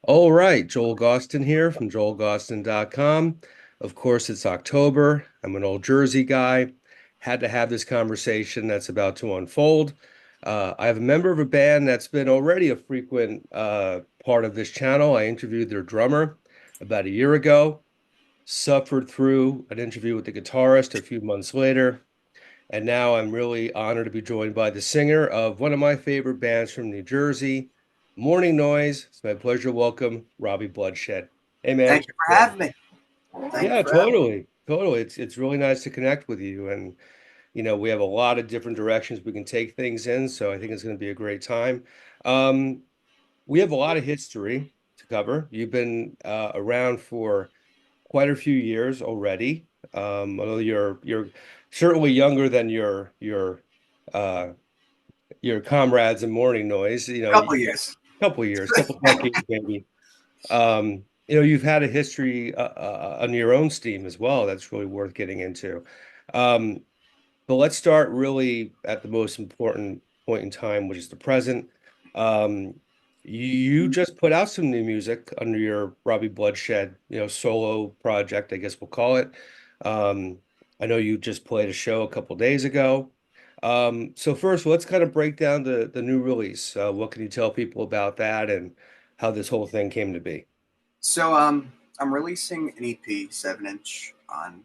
All right, Joel Gausten here from joelgausten.com. Of course, it's October. I'm an old Jersey guy. Had to have this conversation that's about to unfold. I have a member of a band that's been already a frequent part of this channel. I interviewed their drummer about a year ago, suffered through an interview with the guitarist a few months later, and now I'm really honored to be joined by the singer of one of my favorite bands from New Jersey, Mourning Noise. It's my pleasure to welcome Robby Bloodshed. Hey Thank man. you for having me. Thank you Yeah, for having me. totally. Totally. It's really nice to connect with you. And we have a lot of different directions we can take things in, so I think it's going to be a great time. Um, we have a lot of history to cover. You've been around for quite a few years already. Although you're certainly younger than uh your comrades in Morning Noise, Couple years. couple years, couple decades maybe. You've had a history on your own steam as well. That's really worth getting into. Um, but let's start really at the most important point in time, which is the present. Um, you just put out some new music under your Robby Bloodshed, solo project, I guess we'll call it. Um, I know you just played a show a couple days ago. So first, let's kind of break down the new release. What can you tell people about that and how this whole thing came to be? I'm releasing an EP 7-inch on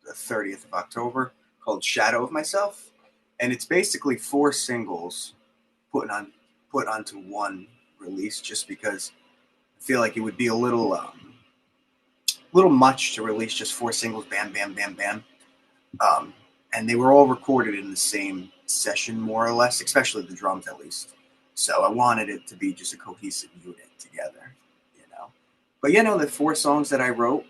the 30th of October called Shadow of Myself, and it's basically four singles put on put onto one release. Just because I feel like it would be a little much to release just four singles, bam, bam, bam, bam. Um, and they were all recorded in the same session, more or less, especially the drums, at least. So I wanted it to be just a cohesive unit together, you know. But the four songs that I wrote,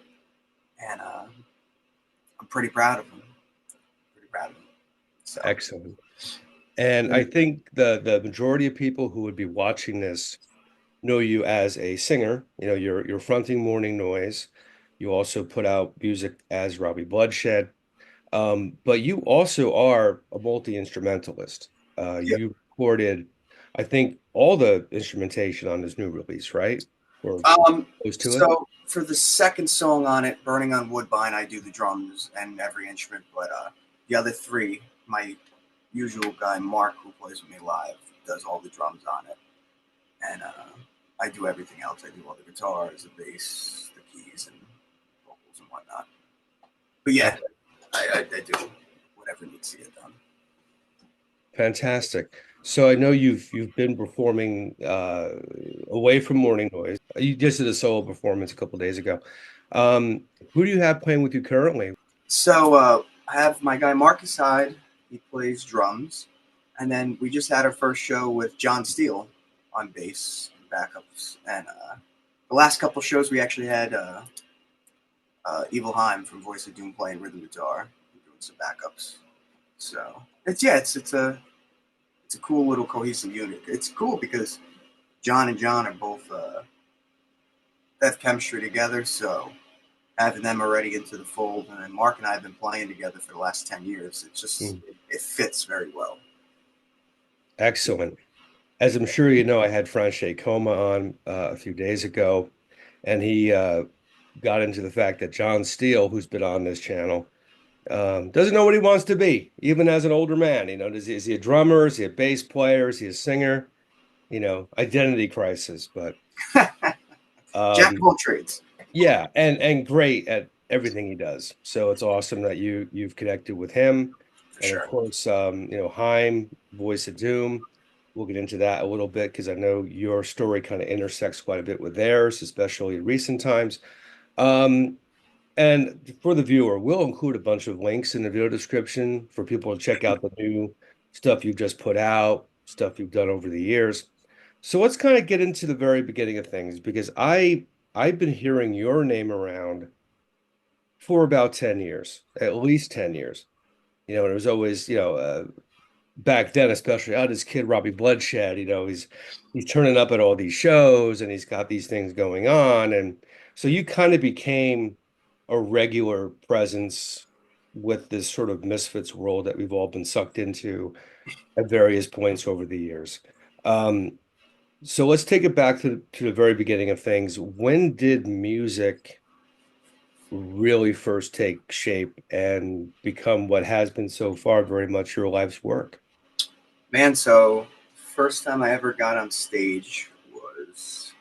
and I'm pretty proud of them. Pretty proud of them. So Excellent. And I think the majority of people who would be watching this know you as a singer. You're fronting Morning Noise. You also put out music as Robby Bloodshed. But you also are a multi-instrumentalist. yeah. You recorded, I think, all the instrumentation on this new release, right? Or close to it? So for the second song on it, "Burning on Woodbine," I do the drums and every instrument, but the other three, my usual guy Mark, who plays with me live, does all the drums on it, and I do everything else. I do all the guitars, the bass, the keys, and vocals and whatnot. But yeah, I do whatever needs to get done. Fantastic. So I know you've been performing away from Morning Noise. You just did a solo performance a couple days ago. Who do you have playing with you currently? So I have my guy Marcus Hyde. He plays drums, and then we just had our first show with John Steele on bass and backups. And the last couple shows we actually had Evil Heim from Voice of Doom playing rhythm guitar and doing some backups. So it's a cool little cohesive unit. It's cool because John and John are both have chemistry together. So having them already into the fold, and then Mark and I have been playing together for the last 10 years. Hmm. It fits very well. Excellent. As I'm sure you know, I had Franche Coma on a few days ago, and he got into the fact that John Steele, who's been on this channel, doesn't know what he wants to be, even as an older man. Is he a drummer? Is he a bass player? Is he a singer? Identity crisis. But Jack of um, all trades. yeah, and great at everything he does. So it's awesome that you've connected with him, For and of sure. course, Haim, Voice of Doom. We'll get into that a little bit because I know your story kind of intersects quite a bit with theirs, especially in recent times. Um, and for the viewer, we'll include a bunch of links in the video description for people to check out the new stuff you've just put out, stuff you've done over the years. So let's kind of get into the very beginning of things because I've been hearing your name around for about 10 years, at least 10 years. And it was always, back then especially, oh, this kid Robby Bloodshed, he's turning up at all these shows and he's got these things going on. And so you kind of became a regular presence with this sort of misfits world that we've all been sucked into at various points over the years. Um, So let's take it back to the very beginning of things. When did music really first take shape and become what has been so far very much your life's work? Man, so first time I ever got on stage was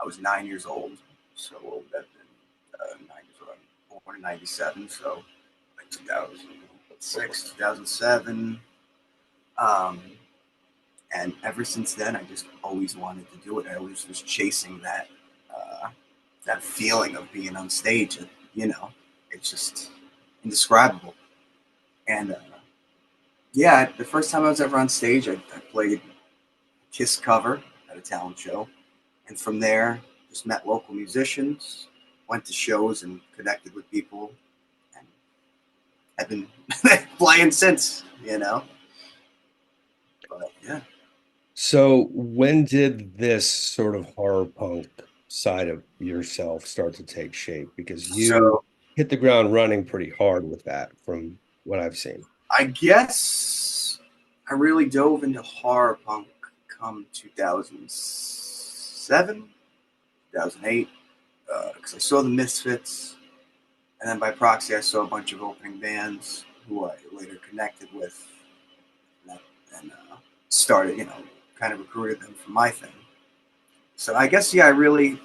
I was 9 years old. So what would that have been? 9 years old. I'm born in '97, so like 2006, 2007. Um, and ever since then, I just always wanted to do it. I always was chasing uh, that feeling of being on stage. You know, it's just indescribable. And yeah, the first time I was ever on stage, I played Kiss cover at a talent show, and from there, just met local musicians, went to shows, and connected with people, and I've been playing since. But yeah. So when did this sort of horror punk side of yourself start to take shape? Because you So hit the ground running pretty hard with that from what I've seen. I guess I really dove into horror punk come 2007, 2008, because I saw the Misfits, and then by proxy, I saw a bunch of opening bands who I later connected with, and started, kind of recruited them for my thing. So I guess, yeah, I really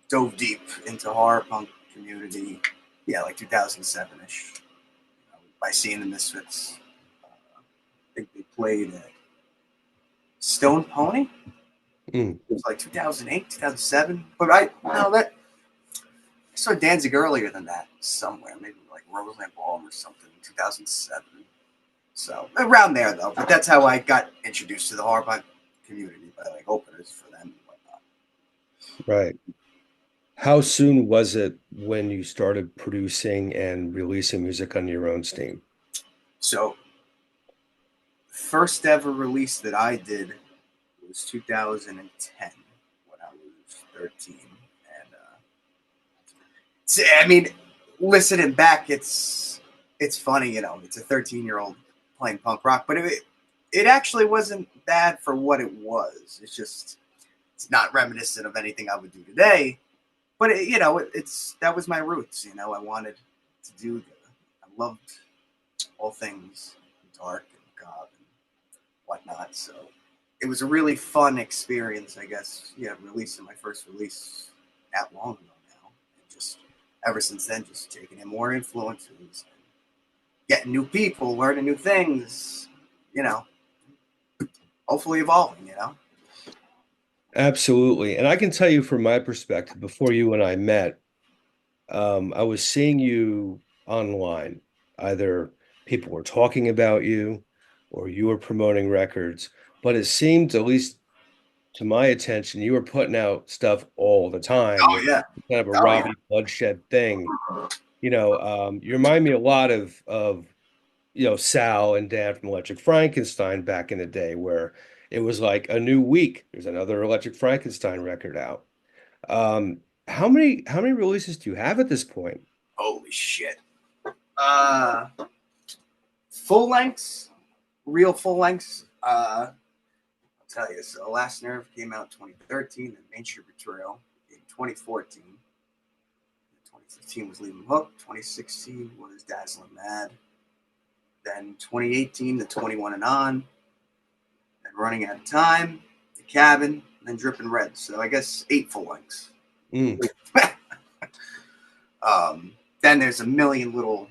dove deep into horror punk community, yeah, like 2007 ish, by seeing the Misfits. I think they played at Stone Pony. Mm, It was like 2008, 2007. But I no that I saw Danzig earlier than that somewhere, maybe like Roseland Ballroom or something, 2007. So around there though. But that's how I got introduced to the horror punk community by like openers for them and whatnot. right. How soon was it when you started producing and releasing music on your own steam? So first ever release that I did was 2010 when I was 13, and I mean, listening back, it's funny, it's a 13-year-old playing punk rock, but it actually wasn't bad for what it was. It's not reminiscent of anything I would do today, but it's that was my roots. I wanted to do I loved all things dark and goth and whatnot. So it was a really fun experience, I guess. Yeah, releasing my first release that long ago now, and just ever since then, just taking in more influences, getting new people, learning new things. You know, hopefully evolving. Absolutely. And I can tell you from my perspective, before you and I met, I was seeing you online. Either people were talking about you or you were promoting records, but it seemed, at least to my attention, you were putting out stuff all the time. Oh It yeah, was kind of a oh yeah. Robby Bloodshed thing. You remind me a lot of Sal and Dan from Electric Frankenstein back in the day, where it was like a new week. There's another Electric Frankenstein record out. Um, how many releases do you have at this point? Holy shit. Uh, full lengths, real full lengths. I'll tell you. So Last Nerve came out in 2013, then Main Street Betrayal in 2014. 2015 was Leave 'Em Hooked. 2016 was Dazzling Mad. Then 2018, the 21 and On. Then Running Out of Time, The Cabin, and then Drippin' Red. So I guess 8 full lengths. Mm, Then there's a million little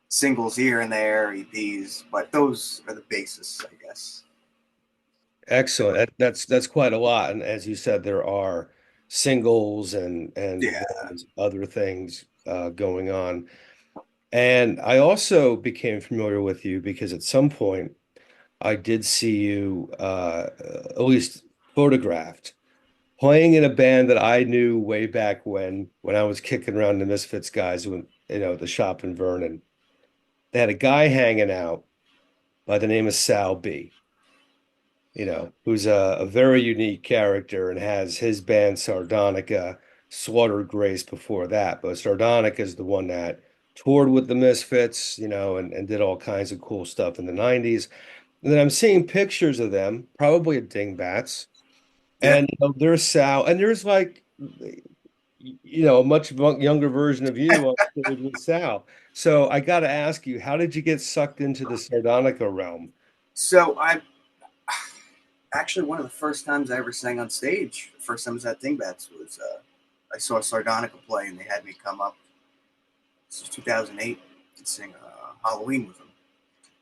singles here and there, EPs, but those are the basis, I guess. excellent. That's quite a lot. And as you said, there are singles and Yeah. various other things going on. And I also became familiar with you because at some point I did see you at least photographed playing in a band that I knew way back when I was kicking around the Misfits guys when the shop in Vernon. They had a guy hanging out by the name of Sal B, who's a very unique character and has his band Sardonica slaughtered Grace before that. But Sardonica is the one that toured with the Misfits, and did all kinds of cool stuff in the 90s. And then I'm seeing pictures of them, probably at Dingbats. Yeah. And there's Sal, and there's like a much younger version of you on stage with Sal. So I got to ask you, how did you get sucked into the Sardonica realm? So I actually one of the first times I ever sang on stage, the first time I was at Dingbats was I saw Sardonica play and they had me come up. This was 2008 and sing Halloween with them.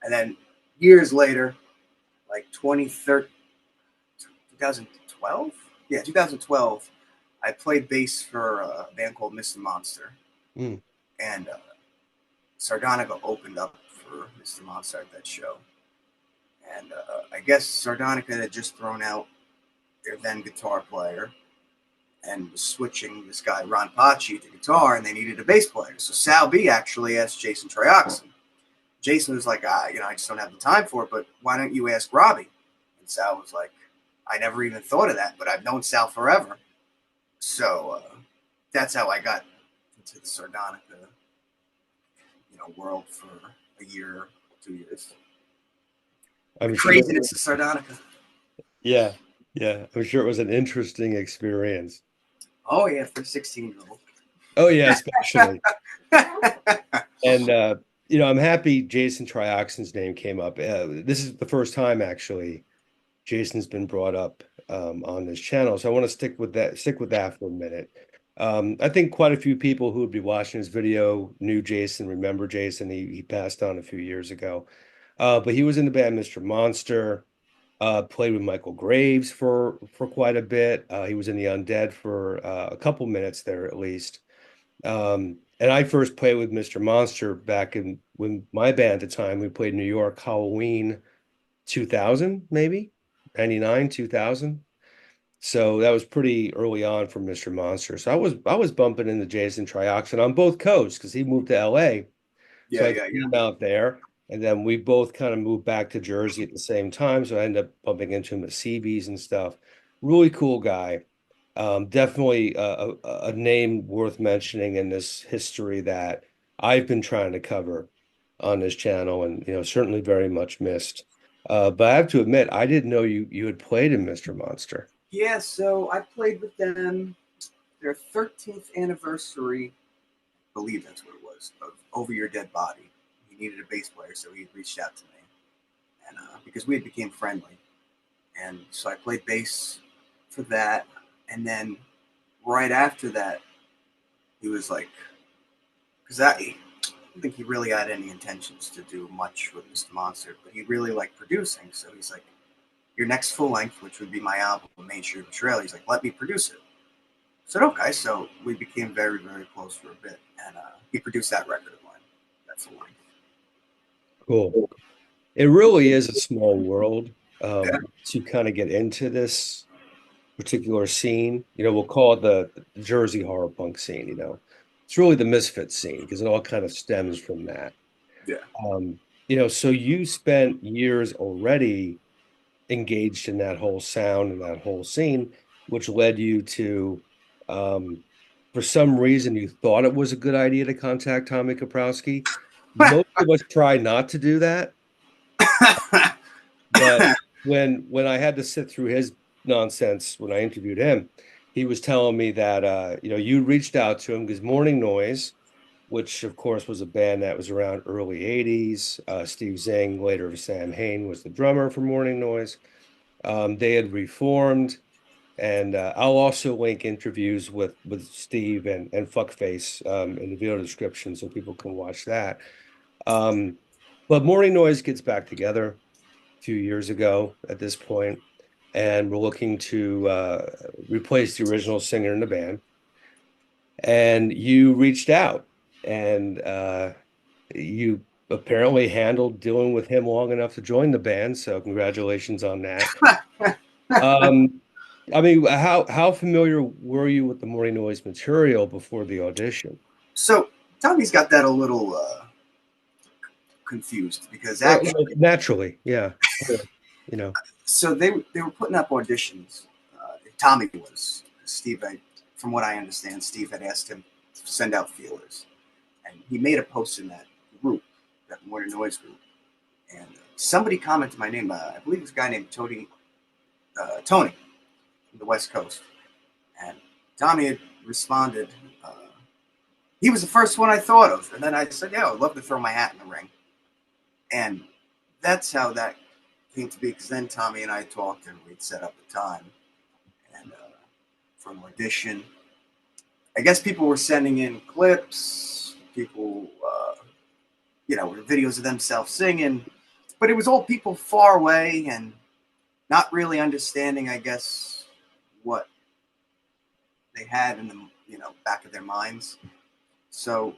And then years later, like 2013, 2012, yeah, 2012, I played bass for a band called Mr. Monster, Mm. and Sardonica opened up for Mr. Monster at that show. And I guess Sardonica had just thrown out their then guitar player and was switching this guy Ron Paci to guitar, and they needed a bass player. So Sal B actually asked Jason Trioxin. Jason was like, I just don't have the time for it, but why don't you ask Robby? And Sal was like, I never even thought of that, but I've known Sal forever. So that's how I got into the Sardonica, world for a year, 2 years. I'm sure. Craziness of Sardonica. Yeah, yeah. I'm sure it was an interesting experience. Oh yeah, for 16-year-old. Oh yeah, especially. And I'm happy Jason Trioxin's name came up. This is the first time actually Jason's been brought up on this channel, so I want to stick with that for a minute. I think quite a few people who would be watching this video knew Jason, remember Jason. He passed on a few years ago, but he was in the band Mr. Monster. Played with Michael Graves for quite a bit. He was in the Undead for a couple minutes there at least. And I first played with Mr. Monster back in when my band at the time, we played New York Halloween 2000, maybe 99, 2000. So that was pretty early on for Mr. Monster. So I was bumping into Jason Trioxin on both coasts because he moved to LA. So Yeah, I yeah, yeah. came out there, and then we both kind of moved back to Jersey at the same time. So I ended up bumping into him at CB's and stuff. Really cool guy. Definitely a name worth mentioning in this history that I've been trying to cover on this channel, and certainly very much missed. But I have to admit, I didn't know you had played in Mr. Monster. Yeah, so I played with them their 13th anniversary, I believe that's what it was, of Over Your Dead Body. He needed a bass player, so he reached out to me. And because we had became friendly. And so I played bass for that. And then right after that, he was like, because I don't think he really had any intentions to do much with Mr. Monster, but he really liked producing. So he's like, your next full length, which would be my album, Main Street Betrayal, he's like, let me produce it. I said, okay. So we became very, very close for a bit. And he produced that record of mine. That's full length. Cool. It really is a small world Yeah. to kind of get into this particular scene. We'll call it the Jersey horror punk scene. It's really the misfit scene because it all kind of stems from that. Yeah. So you spent years already engaged in that whole sound and that whole scene, which led you to, for some reason, you thought it was a good idea to contact Tommy Koprowski. Most of us try not to do that, but when I had to sit through his nonsense when I interviewed him, he was telling me that you reached out to him because Mourning Noise, which of course was a band that was around early 80s. Steve Zing, later Sam Hain, was the drummer for Mourning Noise. They had reformed, and I'll also link interviews with Steve and Fuckface in the video description so people can watch that. Um, but Mourning Noise gets back together a few years ago at this point, and we're looking to replace the original singer in the band. And you reached out, and you apparently handled dealing with him long enough to join the band. So congratulations on that. Um, I mean, how familiar were you with the Mourning Noise material before the audition? So Tommy's got that a little confused because Well, actually, naturally, yeah. You know, so they were putting up auditions. Tommy was Steve. From what I understand, Steve had asked him to send out feelers, and he made a post in that group, that Mourning Noise group, and somebody commented my name. I believe it was a guy named Tony. Tony. the West Coast. And Tommy had responded. Uh, he was the first one I thought of. And then I said, yeah, I'd love to throw my hat in the ring. And that's how that came to be, because then Tommy and I talked and we'd set up a time and for an audition. I guess people were sending in clips, people, videos of themselves singing, but it was all people far away and not really understanding, I guess, what they had in the back of their minds. So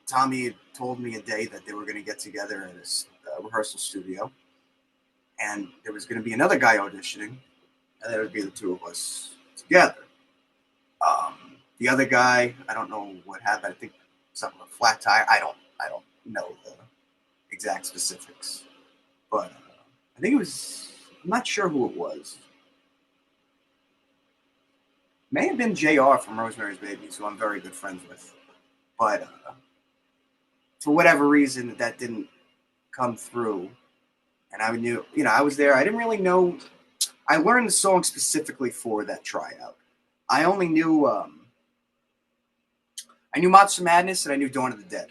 Tommy had told me a day that they were going to get together in a rehearsal studio, and there was going to be another guy auditioning, and there would be the two of us together. The other guy, I don't know what happened. I think something with a flat tire. I don't know the exact specifics, but I think it was. I'm not sure who it was. May have been Jr. from Rosemary's Baby, who I'm very good friends with, but for whatever reason that didn't come through. And I knew, I was there. I didn't really know. I learned the song specifically for that tryout. I only knew, I knew Monster Madness and I knew Dawn of the Dead.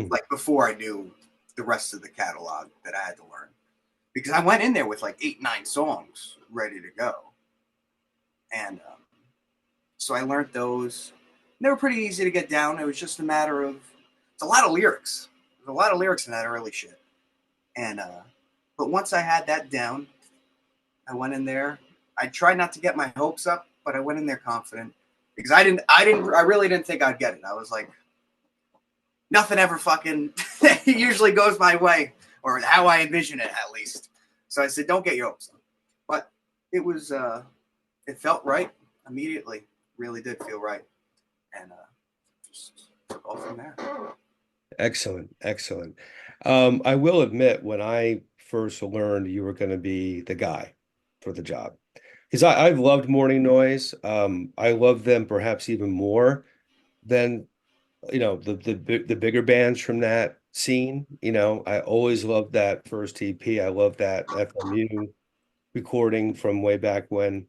Like before I knew the rest of the catalog that I had to learn. Because I went in there with like 8, 9 songs ready to go. And so I learned those. And they were pretty easy to get down. It was just a matter of, it's a lot of lyrics. There's a lot of lyrics in that early shit. And, but once I had that down, I went in there. I tried not to get my hopes up, but I went in there confident because I really didn't think I'd get it. I was like, nothing ever fucking usually goes my way, or how I envision it at least. So I said, don't get your hopes up. But it was, it felt right immediately. Really did feel right. And just took off from there. Excellent, excellent. I will admit, when I first learned you were going to be the guy for the job, because I've loved Mourning Noise. I love them perhaps even more than the bigger bands from that scene. I always loved that first EP. I love that FMU recording from way back when.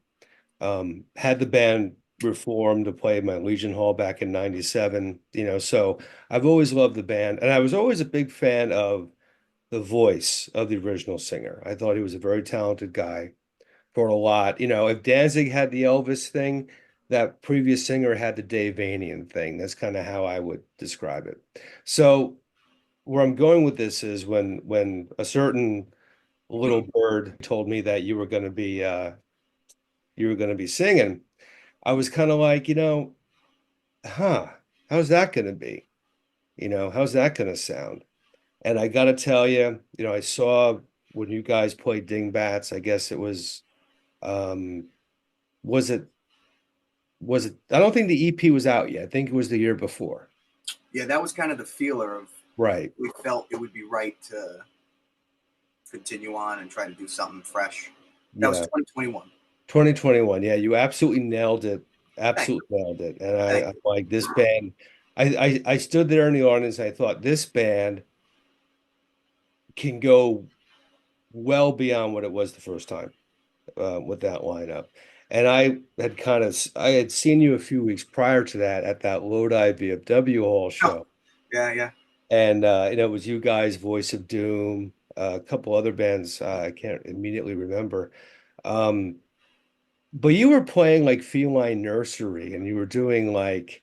Had the band reformed to play my Legion Hall back in '97, so I've always loved the band. And I was always a big fan of the voice of the original singer. I thought he was a very talented guy, for a lot. If Danzig had the Elvis thing, that previous singer had the Dave Vanian thing. That's kind of how I would describe it. So where I'm going with this is when a certain little bird told me that you were going to be singing, I was kind of like, huh, how's that going to be? How's that going to sound? And I got to tell you, I saw when you guys played Dingbats, I guess it um, was it, I don't think the EP was out yet. I think it was the year before. Yeah, that was kind of the feeler of, Right. we felt it would be right to continue on and try to do something fresh. That was Yeah. 2021. 2021. Yeah, you absolutely nailed it. Thank Absolutely nailed it. And Thank I'm like, this band, I stood there in the audience. I thought this band can go well beyond what it was the first time with that lineup. And I had seen you a few weeks prior to that at that Lodi VFW Hall you. Oh, show. yeah, yeah. And it was you guys, Voice of Doom, a couple other bands I can't immediately remember. Um, but you were playing like Feline Nursery, and you were doing like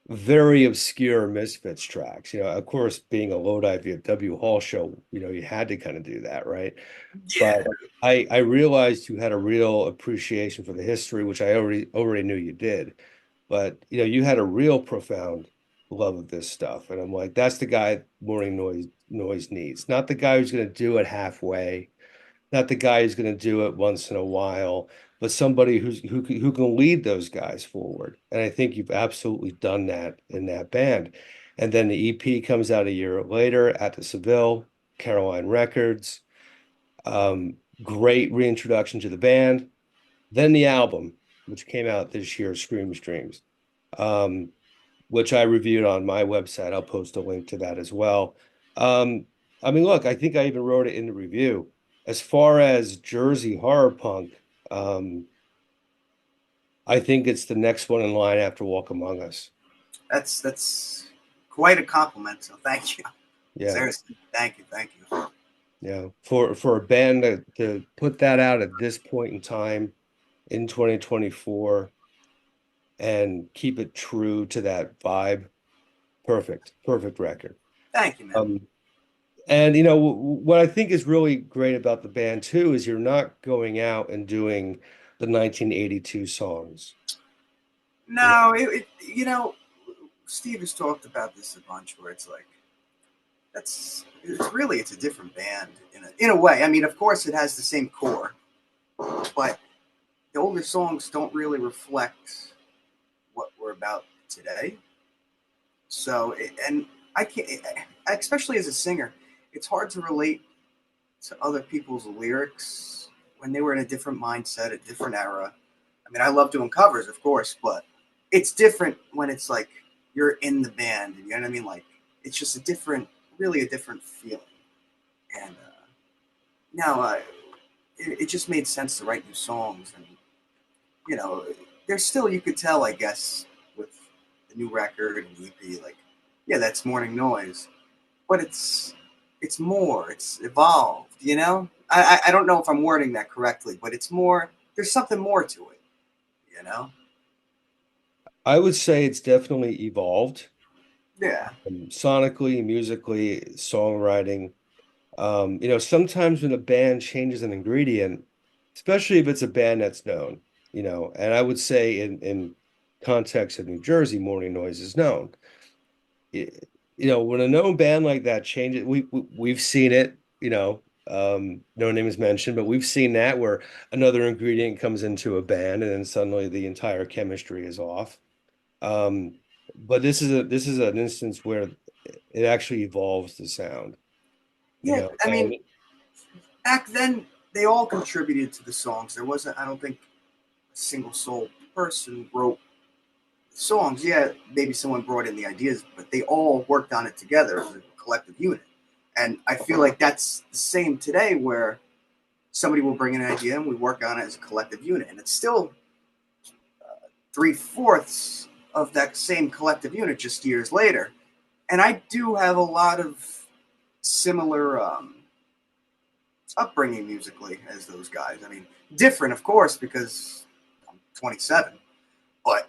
very obscure Misfits tracks. Of course, being a Lodi VFW Hall show, you had to kind of do that, right? Yeah. But I realized you had a real appreciation for the history, which I already knew you did. But you had a real profound love of this stuff, and I'm like, that's the guy Mourning Noise needs, not the guy who's going to do it halfway, not the guy who's going to do it once in a while, but somebody who can lead those guys forward. And I think you've absolutely done that in that band. And then the EP comes out a year later at the Seville, Caroline Records. Great reintroduction to the band. Then the album, which came out this year, Screams Dreams, um, which I reviewed on my website. I'll post a link to that as well. Um, I mean, look, I think I even wrote it in the review. As far as Jersey horror punk, um, I think it's the next one in line after Walk Among Us. That's quite a compliment. So thank you. Yeah. Seriously, thank you. Yeah. For a band to put that out at this point in time in 2024 and keep it true to that vibe, perfect. Perfect record. Thank you, man. Um, and what I think is really great about the band too is you're not going out and doing the 1982 songs. You No, Steve has talked about this a bunch, where it's like it's a different band in a way. I mean, of course, it has the same core, but the older songs don't really reflect what we're about today. So, and I can't, especially as a singer, it's hard to relate to other people's lyrics when they were in a different mindset, a different era. I mean, I love doing covers, of course, but it's different when it's like you're in the band. You know what I mean? Like it's just really a different feeling. And now it just made sense to write new songs, and you know, there's still you could tell, I guess, with the new record and the EP, like, yeah, that's Mourning Noise, but it's more, it's evolved. You know, I don't know if I'm wording that correctly, but it's more. There's something more to it. You know? I would say it's definitely evolved, Yeah. sonically, musically, songwriting. Sometimes when a band changes an ingredient, especially if it's a band that's known, and I would say in context of New Jersey, Mourning Noise is known. It- when a known band like that changes, we've seen it, no name is mentioned, but we've seen that where another ingredient comes into a band and then suddenly the entire chemistry is off. Um, but this is an instance where it actually evolves the sound, Yeah. I and mean, back then they all contributed to the songs. There wasn't, I don't think, a single sole person wrote songs. Yeah, maybe someone brought in the ideas, but they all worked on it together as a collective unit. And I feel like that's the same today, where somebody will bring in an idea and we work on it as a collective unit. And it's still three-fourths of that same collective unit just years later. And I do have a lot of similar upbringing musically as those guys. I mean, different, of course, because I'm 27, but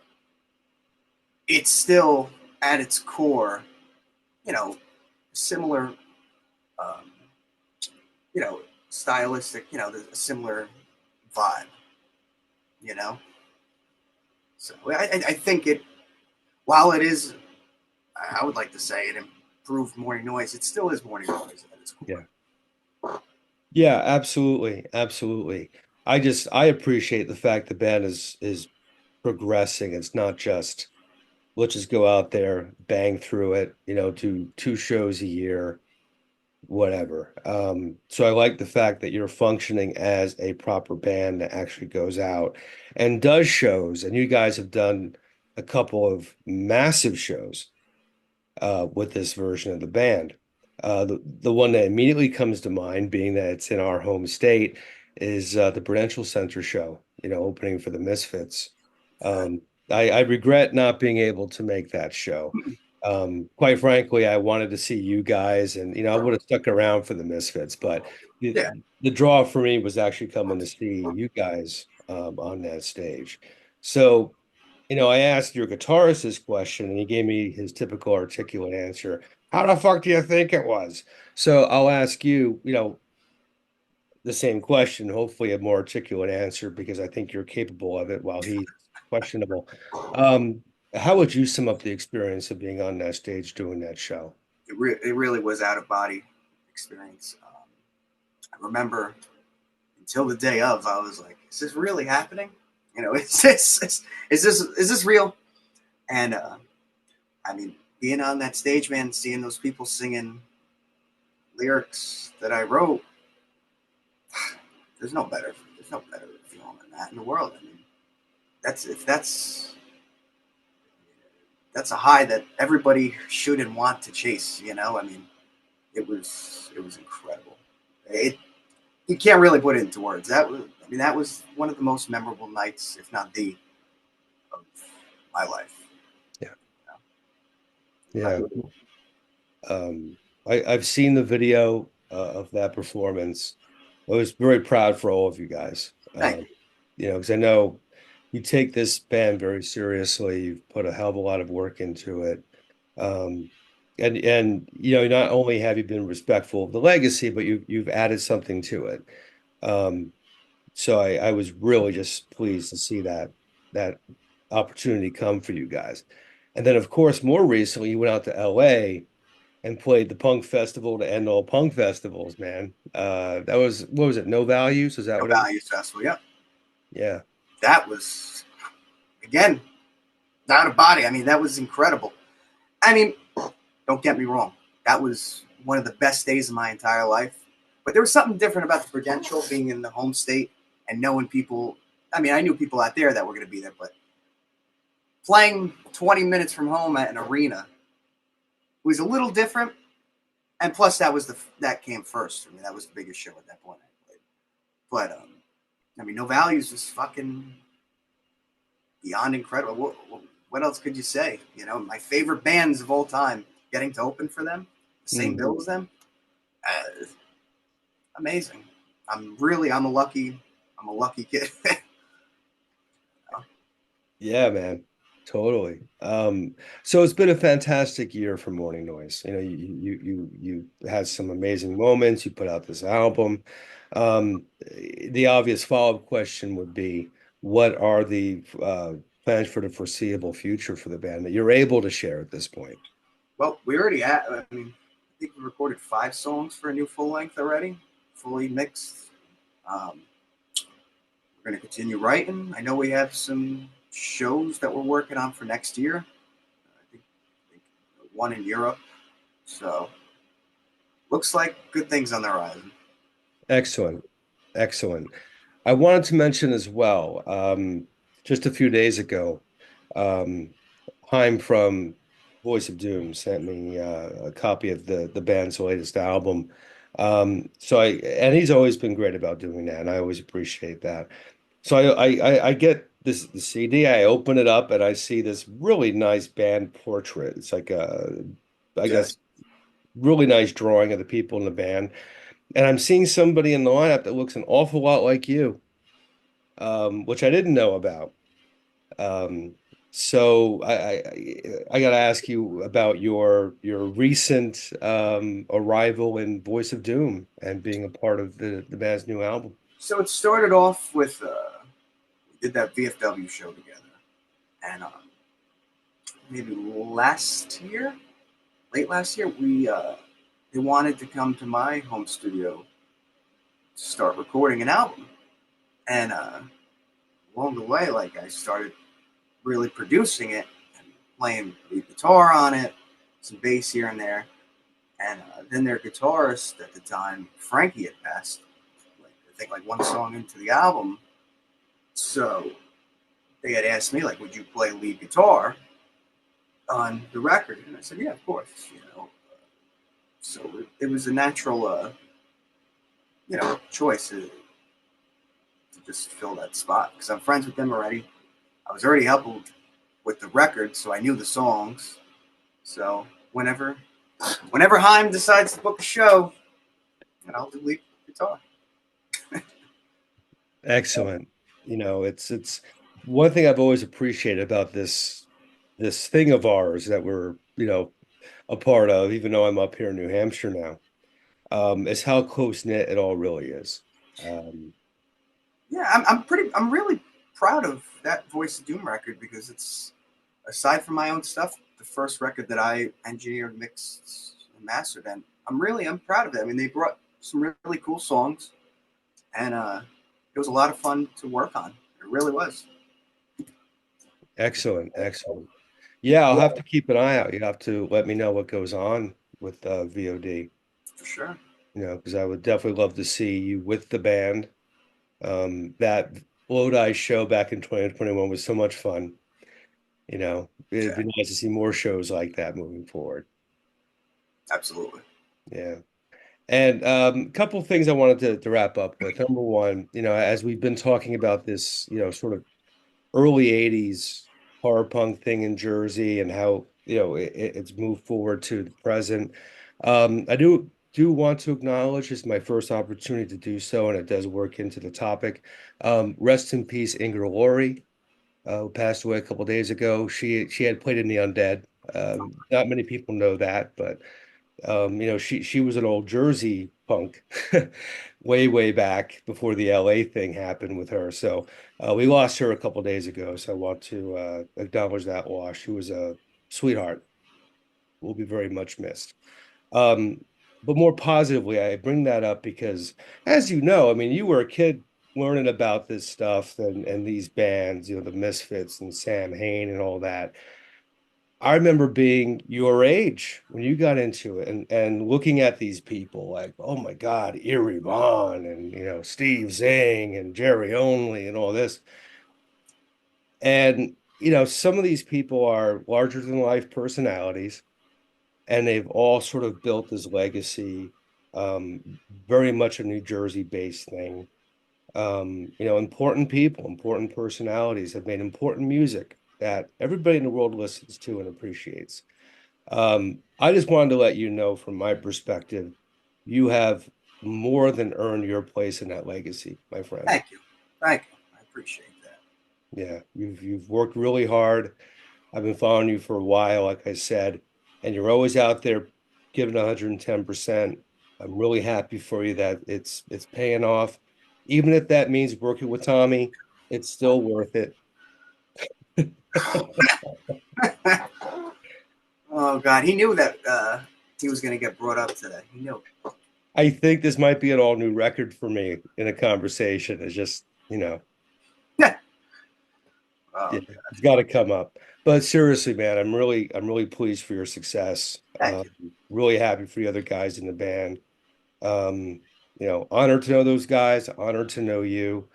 it's still at its core, you know, similar, um, stylistic, a similar vibe, you know. So I think it, while it is, I would like to say it improved Morning Noise. It still is Morning Noise at its core. yeah. Yeah, absolutely. Absolutely. I appreciate the fact the band is progressing. It's not just let's just go out there, bang through it, do two shows a year, whatever. So I like the fact that you're functioning as a proper band that actually goes out and does shows. And you guys have done a couple of massive shows with this version of the band. The one that immediately comes to mind, being that it's in our home state, is the Prudential Center show, opening for the Misfits. Um, I regret not being able to make that show. Quite frankly, I wanted to see you guys, and I would have stuck around for the Misfits, but the, Yeah, the draw for me was actually coming to see you guys on that stage. So I asked your guitarist this question and he gave me his typical articulate answer. How the fuck do you think it was? So I'll ask you, the same question, hopefully a more articulate answer because I think you're capable of it while he's questionable. Um, how would you sum up the experience of being on that stage doing that show? it really was out of body experience. I remember until the day of, I was like, "Is this really happening? Is this real?" And I mean, being on that stage, man, seeing those people singing lyrics that I wrote, there's no better feeling than that in the world. I mean, that's a high that everybody should and want to chase. I mean, it was incredible. It You can't really put it into words. That was one of the most memorable nights, if not the my life. Yeah. I, Yeah. Um, I've seen the video of that performance. I was very proud for all of you guys. Thank you. Because I know you take this band very seriously. You've put a hell of a lot of work into it. Um, and not only have you been respectful of the legacy, but you've added something to it. Um, so I was really just pleased to see that opportunity come for you guys. And then of course, more recently, you went out to LA and played the punk festival to end all punk festivals, man. That was what was it? No Values? Is that No what it was? Values Festival. Yep. Yeah. That was, again, down a body. I mean, that was incredible. I mean, don't get me wrong. That was one of the best days of my entire life. But there was something different about the Prudential being in the home state and knowing people. I mean, I knew people out there that were going to be there, but playing 20 minutes from home at an arena was a little different. And plus, that came first. I mean, that was the biggest show at that point I played. But I mean, No Values was fucking beyond incredible. What else could you say? You know, my favorite bands of all time, getting to open for them, the same Mhm. bill as them, amazing. I'm a lucky kid. Yeah, man. Totally. So it's been a fantastic year for Mourning Noise. You had some amazing moments. You put out this album. The obvious follow-up question would be, what are the plans for the foreseeable future for the band that you're able to share at this point? Well, we already had. I mean, I think we recorded 5 songs for a new full length already, fully mixed. Um, we're going to continue writing. I know we have some shows that we're working on for next year. I think one in Europe. So looks like good things on the horizon. Excellent. Excellent. I wanted to mention as well, just a few days ago, um, Haim from Voice of Doom sent me a copy of the band's latest album. And he's always been great about doing that, and I always appreciate that. So I get the CD, I open it up, and I see this really nice band portrait. It's like I Yes. guess, really nice drawing of the people in the band, and I'm seeing somebody in the lineup that looks an awful lot like you, which I didn't know about. Um, so I got to ask you about your recent arrival in Voice of Doom and being a part of the band's new album. So it started off with we did that VFW show together, and maybe late last year, we they wanted to come to my home studio to start recording an album, and along the way, like I started really producing it and playing lead guitar on it, some bass here and there, and then their guitarist at the time, Frankie, had passed. Like, I think like one song into the album, so they had asked me like, "Would you play lead guitar on the record?" And I said, "Yeah, of course." You know, so it was a natural, choice to just fill that spot because I'm friends with them already. I was already helping with the record, so I knew the songs. So whenever Haim decides to book a show, I'll do lead guitar. Excellent. It's one thing I've always appreciated about this thing of ours that we're, a part of, even though I'm up here in New Hampshire now, is how close knit it all really is. Um, Yeah, I'm really proud of that Voice of Doom record because it's, aside from my own stuff, the first record that I engineered, mixed, and mastered, and I'm proud of it. I mean, they brought some really cool songs, and it was a lot of fun to work on. It really was. Excellent, excellent. Yeah, I'll have to keep an eye out. You have to let me know what goes on with VOD, For sure. because I would definitely love to see you with the band. That Lodi show back in 2021 was so much fun. It'd Yeah, be nice to see more shows like that moving forward. absolutely. Yeah. And a couple of things I wanted to wrap up with. Number one, as we've been talking about this, sort of early 80s horror punk thing in Jersey and how, it's moved forward to the present. I do want to acknowledge it's my first opportunity to do so, and it does work into the topic. Rest in peace, Inger Laurie, who passed away a couple days ago. She had played in the Undead. Not many people know that, but she was an old Jersey punk way back before the LA thing happened with her. So we lost her a couple days ago. So I want to acknowledge that loss. She was a sweetheart. Will be very much missed. Um, but more positively, I bring that up because, as you know, I mean, you were a kid learning about this stuff and these bands, the Misfits and Sam Hain and all that. I remember being your age when you got into it and looking at these people like, oh my God, Eerie Von and Steve Zing and Jerry Only and all this. And some of these people are larger than life personalities, and they've all sort of built this legacy, very much a New Jersey based thing. Important people, important personalities have made important music that everybody in the world listens to and appreciates. I just wanted to let you know from my perspective, you have more than earned your place in that legacy, my friend. Thank you. Thank you. I appreciate that. Yeah, you've worked really hard. I've been following you for a while, like I said, and you're always out there giving 110%. I'm really happy for you that it's paying off. Even if that means working with Tommy, it's still worth it. Oh God, he knew that he was going to get brought up today. He knew. I think this might be an all new record for me in a conversation. It's just, yeah, Oh, it's got to come up. But seriously, man, I'm really pleased for your success. thank you. Really happy for the other guys in the band. Um, honored to know those guys, honored to know you.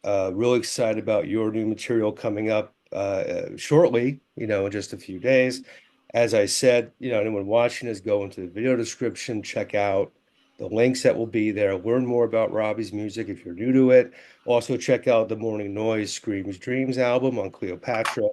Really excited about your new material coming up shortly, in just a few days. As I said, anyone watching is go into the video description, check out the links that will be there, learn more about Robby's music if you're new to it. Also, check out the Mourning Noise Screams Dreams album on Cleopatra.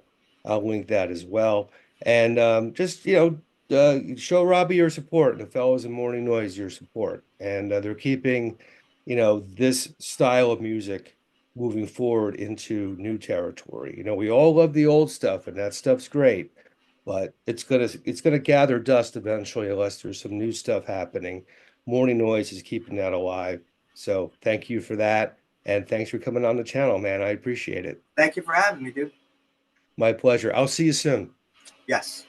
I'll link that as well. And just, show Robby your support and the fellows in Mourning Noise your support. And they're keeping, this style of music moving forward into new territory. We all love the old stuff, and that stuff's great, but it's gonna gather dust eventually unless there's some new stuff happening. Morning Noise is keeping that alive. So thank you for that. And thanks for coming on the channel, man. I appreciate it. Thank you for having me, dude. My pleasure. I'll see you soon. Yes.